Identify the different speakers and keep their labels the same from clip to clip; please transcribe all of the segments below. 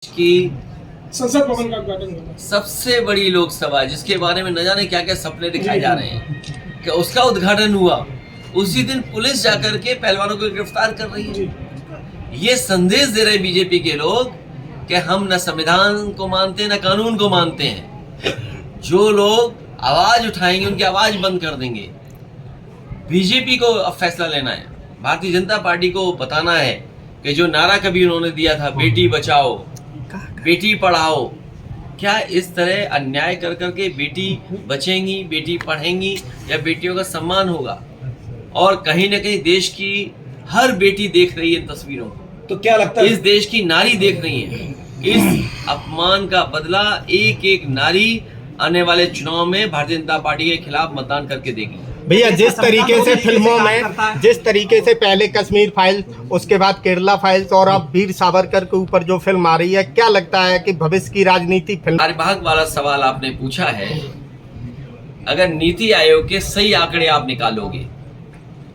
Speaker 1: की
Speaker 2: संसद भवन का उद्घाटन होगा।
Speaker 1: सबसे बड़ी लोकसभा जिसके बारे में न जाने क्या क्या सपने दिखाए जा रहे हैं कि उसका उद्घाटन हुआ, उसी दिन पुलिस जाकर के पहलवानों को गिरफ्तार कर रही है। ये संदेश दे रहे बीजेपी के लोग कि हम न संविधान को मानते न कानून को मानते हैं। जो लोग आवाज उठाएंगे उनकी आवाज बंद कर देंगे। बीजेपी को अब फैसला लेना है, भारतीय जनता पार्टी को बताना है कि जो नारा कभी उन्होंने दिया था, बेटी बचाओ बेटी पढ़ाओ, क्या इस तरह अन्याय कर करके बेटी बचेंगी, बेटी पढ़ेंगी या बेटियों का सम्मान होगा? और कहीं ना कहीं देश की हर बेटी देख रही है इन तस्वीरों को,
Speaker 2: तो क्या लगता है
Speaker 1: इस देश की नारी देख रही है। इस अपमान का बदला एक एक नारी आने वाले चुनाव में भारतीय जनता पार्टी के खिलाफ मतदान करके देगी।
Speaker 3: भैया जिस तरीके से फिल्मों में, जिस तरीके से पहले कश्मीर फाइल्स, उसके बाद केरला फाइल्स और अब वीर सावरकर के ऊपर जो फिल्म आ रही है, क्या लगता है कि भविष्य की राजनीति फिल्म?
Speaker 1: कार्यभाग वाला सवाल आपने पूछा है। अगर नीति आयोग के सही आंकड़े आप निकालोगे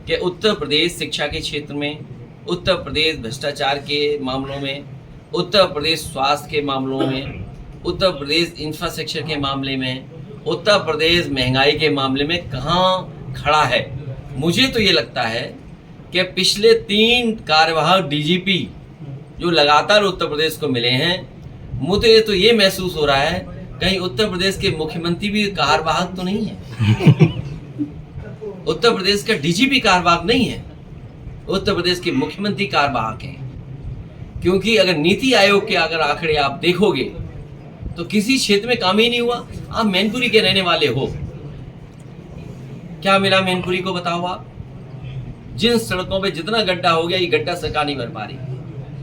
Speaker 1: कि उत्तर प्रदेश शिक्षा के क्षेत्र में, उत्तर प्रदेश भ्रष्टाचार के मामलों में, उत्तर प्रदेश स्वास्थ्य के मामलों में, उत्तर प्रदेश इंफ्रास्ट्रक्चर के मामले में, उत्तर प्रदेश महंगाई के मामले में कहाँ खड़ा है, मुझे तो ये लगता है कि पिछले 3 कार्यवाहक डीजीपी जो लगातार उत्तर प्रदेश को मिले हैं, मुझे तो ये महसूस हो रहा है कहीं उत्तर प्रदेश के मुख्यमंत्री भी कार्यवाहक तो नहीं है। उत्तर प्रदेश का डीजीपी कार्यवाहक नहीं है, उत्तर प्रदेश के मुख्यमंत्री कार्यवाहक हैं। क्योंकि अगर नीति आयोग के अगर आंकड़े आप देखोगे तो किसी क्षेत्र में काम ही नहीं हुआ। आप मैनपुरी के रहने वाले हो, क्या मिला मैनपुरी को बताओ आप? जिन सड़कों पे जितना गड्ढा हो गया, ये गड्ढा सरकार नहीं भर पा रही।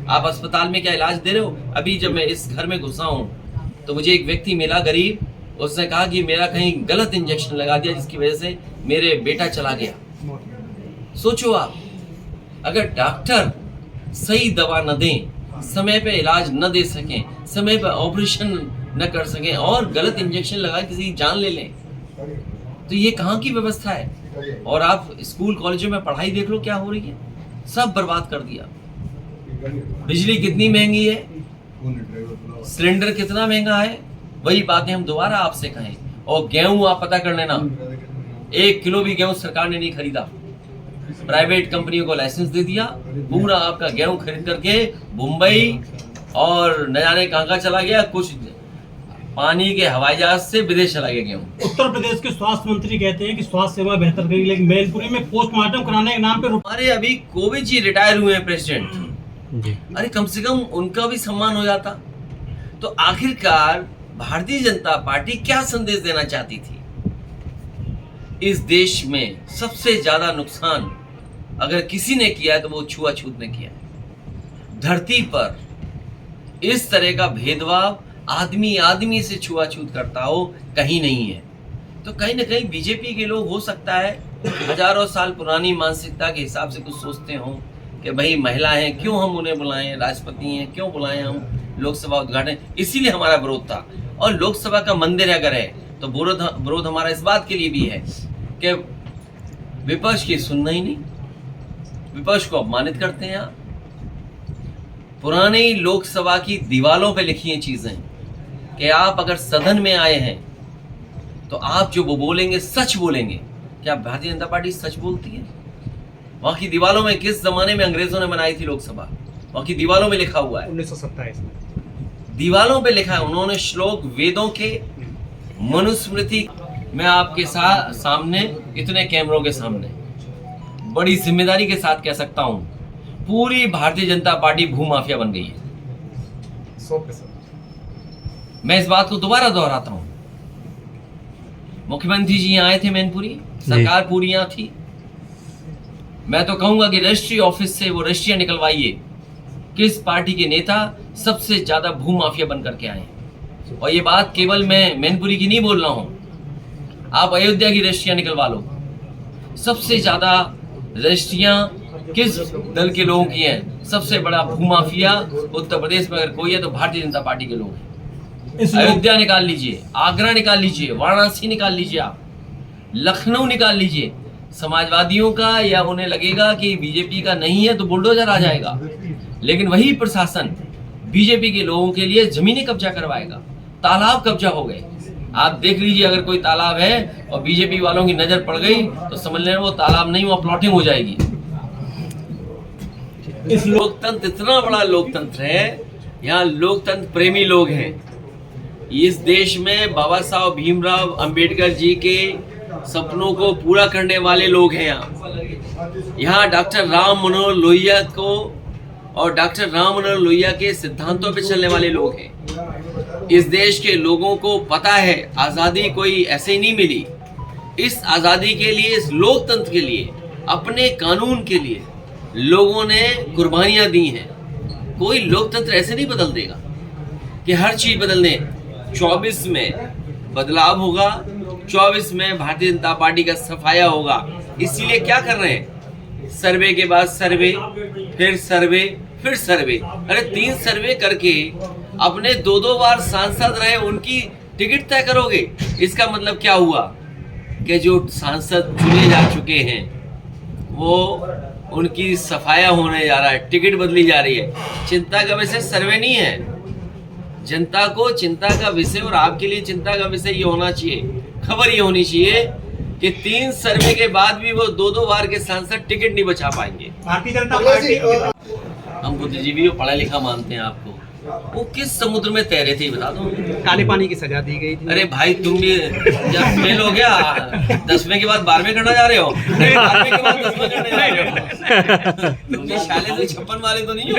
Speaker 1: आप अस्पताल में क्या इलाज दे रहे हो? अभी जब मैं इस घर में घुसा हूँ तो मुझे एक व्यक्ति मिला गरीब, उसने कहा कि मेरा कहीं गलत इंजेक्शन लगा दिया जिसकी वजह से मेरे बेटा चला गया। सोचो आप, अगर डॉक्टर सही दवा न दें, समय पे इलाज न दे सकें, समय पे ऑपरेशन न कर सकें और गलत इंजेक्शन लगा किसी की जान ले लें, तो ये कहाँ की व्यवस्था है? और आप स्कूल कॉलेजों में पढ़ाई देख लो क्या हो रही है, सब बर्बाद कर दिया। बिजली कितनी महंगी है, सिलेंडर कितना महंगा है, वही बातें हम दोबारा आपसे कहें। और गेहूं आप पता कर लेना, 1 किलो भी गेहूं सरकार ने नहीं खरीदा, प्राइवेट कंपनियों को लाइसेंस दे दिया, पूरा आपका गेहूं खरीद करके मुंबई और न जाने कहाँ चला गया, कुछ पानी के हवाई जहाज से विदेश चला गया गेहूं।
Speaker 4: उत्तर प्रदेश के स्वास्थ्य मंत्री कहते हैं कि स्वास्थ्य सेवा बेहतर करेगी, लेकिन मैनपुरी में पोस्टमार्टम कराने के नाम पे
Speaker 1: हमारे अभी कोविंद जी रिटायर हुए हैं प्रेसिडेंट, अरे कम से कम उनका भी सम्मान हो जाता। तो आखिरकार भारतीय जनता पार्टी क्या संदेश देना चाहती थी? इस देश में सबसे ज्यादा नुकसान अगर किसी ने किया है तो वो छुआछूत ने किया है। धरती पर इस तरह का भेदभाव आदमी आदमी से छुआछूत करता हो कहीं नहीं है। तो कहीं ना कहीं बीजेपी के लोग हो सकता है हजारों साल पुरानी मानसिकता के हिसाब से कुछ सोचते हो कि भाई महिला हैं क्यों हम उन्हें बुलाएं, राष्ट्रपति हैं क्यों बुलाएं हम लोकसभा उद्घाटन, इसीलिए हमारा विरोध था। और लोकसभा का मंदिर अगर है तो विरोध हमारा इस बात के लिए भी है कि विपक्ष की सुनना ही नहीं, विपक्ष को अपमानित करते हैं आप। पुरानी लोकसभा की दीवारों पे लिखी हैं चीजें कि आप अगर सदन में आए हैं तो आप जो वो बोलेंगे सच बोलेंगे। क्या भारतीय जनता पार्टी सच बोलती है? वहां की दीवारों में किस जमाने में अंग्रेजों ने बनाई थी लोकसभा, वहां की दीवारों में लिखा हुआ है,
Speaker 4: 1927 में
Speaker 1: दीवारों पे लिखा है। उन्होंने श्लोक वेदों के, मनुस्मृति। मैं आपके सामने, इतने कैमरों के सामने बड़ी जिम्मेदारी के साथ कह सकता हूं, पूरी भारतीय जनता पार्टी भूमाफिया बन गई है।
Speaker 4: 100%।
Speaker 1: मैं इस बात को दोबारा दोहराता हूं। मुख्यमंत्री जी यहाँ आए थे मैनपुरी, सरकार पूरी यहाँ थी। मैं तो कहूंगा कि रजिस्ट्री ऑफिस से वो रजिस्ट्रियां निकलवाइए, किस पार्टी के नेता सबसे ज्यादा भूमाफिया बन करके आए। और ये बात केवल मैं मैनपुरी की नहीं बोल रहा हूं, आप अयोध्या की रजिस्ट्रियां निकलवा लो, सबसे ज्यादा रजिस्ट्रियां किस दल के लोगों की हैं? सबसे बड़ा भूमाफिया उत्तर प्रदेश में अगर कोई है तो भारतीय जनता पार्टी के लोग हैं। अयोध्या निकाल लीजिए, आगरा निकाल लीजिए, वाराणसी निकाल लीजिए, आप लखनऊ निकाल लीजिए। समाजवादियों का या उन्हें लगेगा कि बीजेपी का नहीं है तो बुलडोजर आ जाएगा, लेकिन वही प्रशासन बीजेपी के लोगों के लिए जमीनें कब्जा करवाएगा। तालाब कब्जा हो गए। आप देख लीजिए, अगर कोई तालाब है और बीजेपी वालों की नजर पड़ गई तो समझ लेना वो तालाब नहीं, वो प्लॉटिंग हो जाएगी। इस लोकतंत्र इतना बड़ा लोकतंत्र है, यहाँ लोकतंत्र प्रेमी लोग हैं। इस देश में बाबा साहब भीमराव अंबेडकर जी के सपनों को पूरा करने वाले लोग हैं। यहाँ डॉक्टर राम मनोहर लोहिया को और डॉक्टर राम मनोहर लोहिया के सिद्धांतों पे चलने वाले लोग हैं। इस देश के लोगों को पता है आज़ादी कोई ऐसे ही नहीं मिली। इस आज़ादी के लिए, इस लोकतंत्र के लिए, अपने कानून के लिए लोगों ने कुर्बानियां दी हैं। कोई लोकतंत्र ऐसे नहीं बदल देगा कि हर चीज बदल दें। 24 में बदलाव होगा, 24 में भारतीय जनता पार्टी का सफाया होगा। इसीलिए क्या कर रहे हैं? सर्वे के बाद सर्वे, फिर सर्वे, फिर सर्वे। अरे 3 सर्वे करके अपने 2-2 बार सांसद रहे उनकी टिकट तय करोगे। इसका मतलब क्या हुआ कि जो सांसद चुने जा चुके हैं वो उनकी सफाया होने जा रहा है, टिकट बदली जा रही है। चिंता का विषय सर्वे नहीं है। जनता को चिंता का विषय और आपके लिए चिंता का विषय ये होना चाहिए, खबर ये होनी चाहिए कि 3 सर्वे के बाद भी वो 2-2 बार के सांसद टिकट नहीं बचा पाएंगे।
Speaker 4: भारतीय जनता पार्टी
Speaker 1: हम बुद्धिजीवी और पढ़ा लिखा मानते हैं आपको। वो किस समुद्र में तैरे थे बता दो।
Speaker 4: काले पानी की सजा दी गई थी।
Speaker 1: अरे भाई तुम भी जब फेल हो गया 10वें के बाद 12वें करना जा रहे हो, 12वें के बाद 10वें करने जा रहे हो। तुम भी शाले से 56 वाले तो नहीं हो।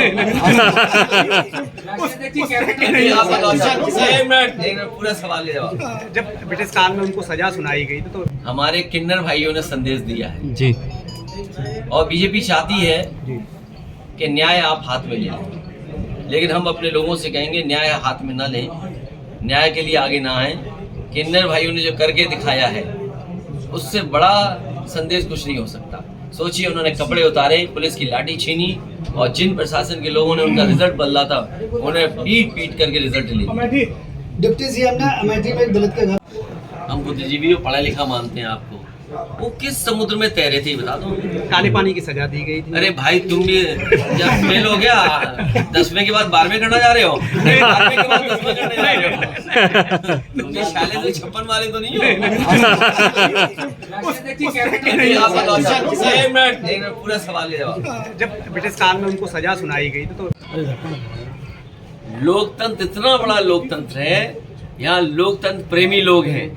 Speaker 1: आप बताओ, एक मिनट पूरा सवाल ले जाओ।
Speaker 4: जब ब्रिटिश काल में उनको सजा सुनाई गई तो
Speaker 1: हमारे किन्नर भाइयों ने संदेश दिया है
Speaker 3: जी,
Speaker 1: और बीजेपी चाहती है कि न्याय आप हाथ में ले लें, लेकिन हम अपने लोगों से कहेंगे न्याय हाथ में ना लें, न्याय के लिए आगे ना आए। किन्नर भाइयों ने जो करके दिखाया है उससे बड़ा संदेश कुछ नहीं हो सकता। सोचिए, उन्होंने कपड़े उतारे, पुलिस की लाठी छीनी और जिन प्रशासन के लोगों ने उनका रिजल्ट बदला था उन्हें पीट करके रिजल्ट ले।
Speaker 2: डिप्टी सीएम ने अमेठी में एक दलित के घर।
Speaker 1: हम बुद्धिजीवी और पढ़ा लिखा मानते हैं आपको। वो किस समुद्र में तैरे थे बता दो।
Speaker 4: काले पानी की सजा दी गई थी।
Speaker 1: अरे भाई तुम भी जब फेल हो गया 10वें के बाद 12वें करना जा रहे हो, 12वें के बाद 10वें करने जा रहे हो। तुम भी शाले से 56 वाले तो नहीं हो। आप बताओ, एक मिनट पूरा सवाल ले जाओ।
Speaker 4: जब ब्रिटिश काल में उनको सजा सुनाई गई तो
Speaker 1: लोकतंत्र इतना बड़ा लोकतंत्र है, यहाँ लोकतंत्र प्रेमी लोग हैं।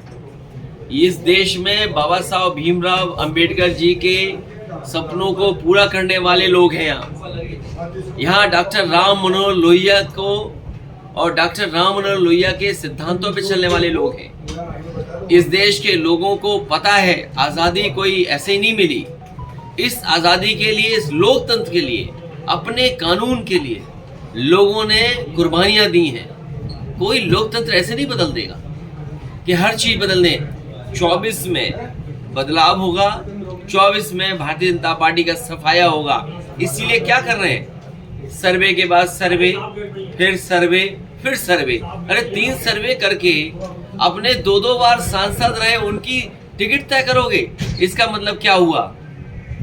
Speaker 1: इस देश में बाबा साहब भीमराव अंबेडकर जी के सपनों को पूरा करने वाले लोग हैं। यहाँ डॉक्टर राम मनोहर लोहिया को और डॉक्टर राम मनोहर लोहिया के सिद्धांतों पे चलने वाले लोग हैं। इस देश के लोगों को पता है आज़ादी कोई ऐसे ही नहीं मिली। इस आज़ादी के लिए, इस लोकतंत्र के लिए, अपने कानून के लिए लोगों ने कुर्बानियां दी हैं। कोई लोकतंत्र ऐसे नहीं बदल देगा कि हर चीज बदल दें। 24 में बदलाव होगा, 24 में भारतीय जनता पार्टी का सफाया होगा। इसीलिए क्या कर रहे हैं? सर्वे के बाद सर्वे, फिर सर्वे, फिर सर्वे। अरे 3 सर्वे करके अपने 2-2 बार सांसद रहे उनकी टिकट तय करोगे। इसका मतलब क्या हुआ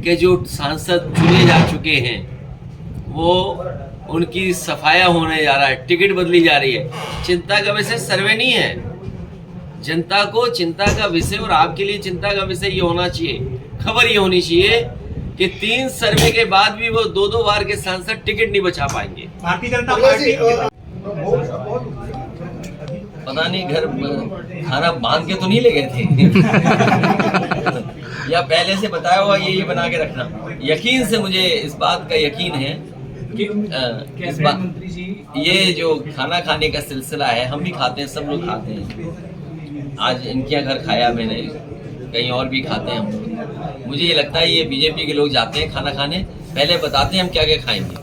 Speaker 1: कि जो सांसद चुने जा चुके हैं वो उनकी सफाया होने जा रहा है, टिकट बदली जा रही है। चिंता का विषय सर्वे नहीं है। जनता को चिंता का विषय और आपके लिए चिंता का विषय ये होना चाहिए, खबर ये होनी चाहिए कि 3 सर्वे के बाद भी वो 2-2 बार के सांसद टिकट नहीं बचा पाएंगे।
Speaker 4: भारतीय जनता पार्टी
Speaker 1: पता नहीं घर खाना बांध के तो नहीं ले गए थे या पहले से बताया हुआ ये बना के रखना। यकीन से मुझे इस बात का यकीन है कि इस बात ये जो खाना खाने का सिलसिला है, हम भी खाते हैं, सब लोग खाते हैं। आज इनके यहाँ घर खाया मैंने, कहीं और भी खाते हैं हम लोग। मुझे ये लगता है ये बीजेपी के लोग जाते हैं खाना खाने, पहले बताते हैं हम क्या क्या खाएंगे।